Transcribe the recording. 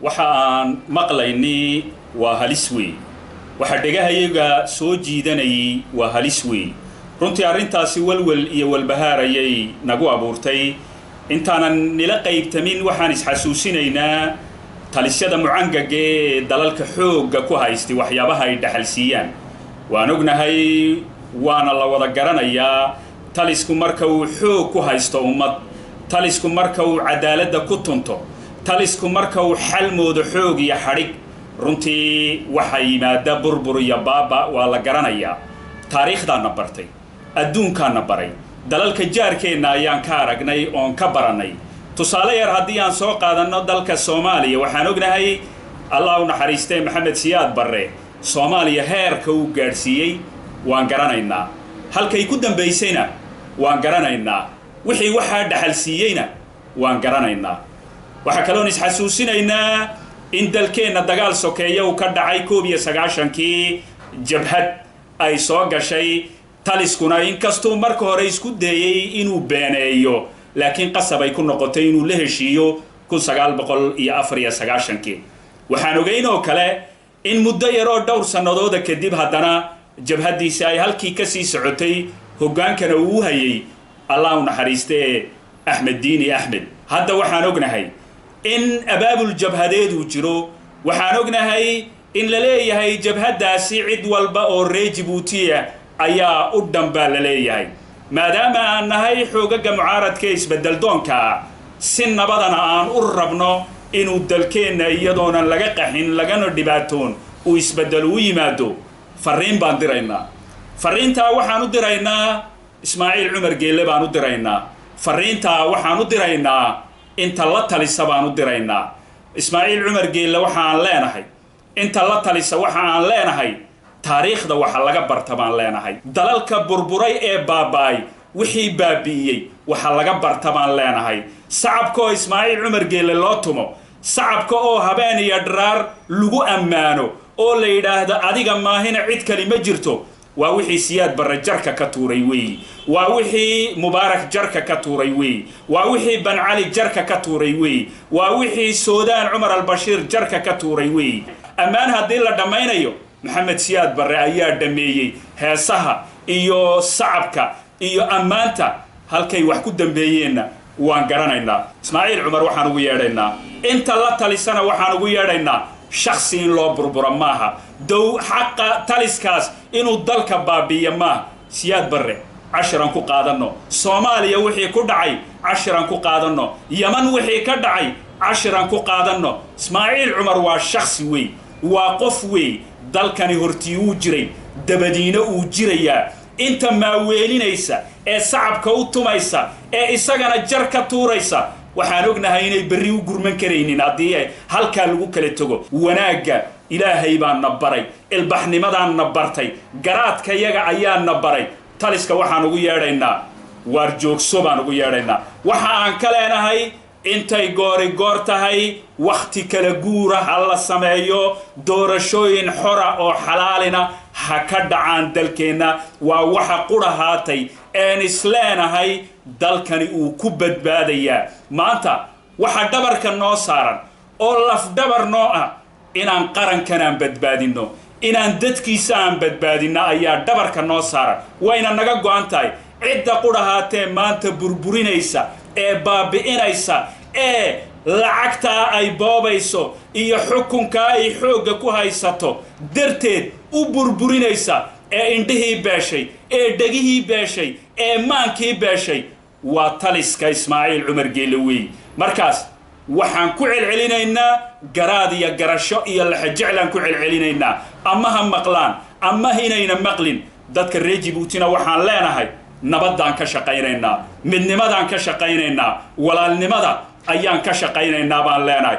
waxaan maqlaynay waa halis weey waxa dhagahayaga soo jiidanayay waa halis weey runtii arrintaasi walwal iyo walbahaarayay nagu abuurtay intaanan nila qaybtamin waxaan isxasuusinaynaa talisyada mucangaga ee dalalka xoogga ku haystay waxyaabaha ay dhaxalsiiyaan waan ognahay waana la wada garanayaa talisku marka uu xoog ku haysto ummad talisku marka uu cadaaladda ku tunto talisku marka uu xalmoodo xoog iyo xadhig runtii waxa yimaada burbur iyo baaba waa la garanayaa taariikhdaana bartay adduunkaana baray dalalka jaarkeenna ayaan ka aragnay oon ka baranay tusaale yar haddii aan soo qaadanno dalka Soomaaliya waxaan ognahay Allah u naxariistay Maxamed Siyaad Barre Soomaaliya heerka uu gaarsiiyay waan garanaynaa halkay ku dambeysayna waan garanaynaa wixii waxa dhaxalsiiyayna waan garanaynaa waxa kaloon isxasuusinaynaa in dalkeena dagaal sokeeyo uu ka dhacay 19 jabhad ay soo gashay taliskuna inkastoo marka hore isku dayay inuu beeneeyo laakiin qasab ay ku noqotay inuu la heshiiyo 1994 waxaan ogeynoo kale in muddo yar oo dhowr sanadood kadib haddana jabhadiisa ay halkii ka sii socotay hogaankana uu hayay Allah u naxariistay Axmed Diini Axmed hadda waxaan ognahay in abaabul jabhadeedu jiro waxaan ognahay in la leeyahay jabhadaasi cid walba oo Djibouti ayaa u dhanba la leeyahay maadaama aan nahay xoogaga mucaaradka isbedel doonka si nabadana aan u rabno inuu dalkeena iyadoona laga qaxin lagana dhibaatoon uu isbedel u yimaado fariin baan diraynaa fariinta waxaan u diraynaa Ismaaciil Cumar Geelle baan u diraynaa fariinta waxaan u diraynaa inta la talisa baan u diraynaa Ismaaciil Cumar Geelle waxaan leenahay inta la talisa waxaan leenahay taariikhda waxa laga barta baan leenahay dalalka burburay ee baabaay wixii baabiiyay waxa laga barta baan leenahay sacabka Ismaaciil Cumar Geelle loo tumo sacabka oo habeen iyo dharaar lagu ammaano oo la yiraahdo adiga maahina cid kale ma jirto waa wixii Siyaad Barre jarka ka tuuray weey waa wixii Mubaarak jarka ka tuuray weey waa wixii Ben Ali jarka ka tuuray weey waa wixii Suudaan Umar al-Bashir jarka ka tuuray weey amaan hadii la dhamaynayo Maxamed Siyaad Barre ayaa dhameeyay heesaha iyo sacabka iyo ammaanta halkay wax ku dambeeyeen waan garanaynaa Ismaaciil Cumar waxaan ugu yeedhaynaa inta la talisana waxaan ugu yeedhaynaa shakhsi in loo burbura maaha dow xaqa taliskaas inuu dalka baabiyo maaha Siyaad Barre 10 ku qaadano Soomaaliya wixii ku dhacay 10 ku qaadano Yaman wixii ka dhacay 10 ku qaadano Ismaaciil Cumar waa shakhsi weey waa qof weey dalkani hortii uu jiray dabadiina uu jirayaa inta ma weelinaysa ee sacabka u tumaysa ee isagana jar ka tuuraysa waxaan ognahay inay bari u gurman kareenin hadii halka lagu kala tago wanaaga ilaahay baan nabaray ilbaxnimadaan nabartay garaadka yaga ayaa nabaray taliska waxaan ugu yeedhaynaa war joogso baan ugu yeedhaynaa waxa aan ka leenahay intay goor tahay waqti kala guura hal sameeyo doorashooyin xora oo xalaalina ha ka dhacaan dalkeena waa waxa qurahaatay een isleenahay dalkani uu ku badbaadaya maanta waxa dhabarka noo saaran oo laf dhabar noo ah inaan qarankan badbaadino inaan dadkiisa aan badbaadino ayaa dhabarka noo saaran wayna naga go'an tahay cidda qurahaatee maanta burburinaysa ee baabi'inaysa ee lacagta ay boobayso iyo xukunka ay xoogga ku haysato darteed u burburinaysa ee indhihii beeshay ee dhagihii beeshay ee maankii beeshay waa taliska Ismaaciil Cumar Geelle weey markaas waxaan ku celcelinaynaa garaad iyo garasho iyo la xajeclaan ku celcelinaynaa ama ha maqlaan ama hinayna maqlin dadka Djiboutina waxaan leenahay nabadaan ka shaqaynaynaa midnimadaan ka shaqaynaynaa walaalnimada ayaan ka shaqaynaynaa baan leenahay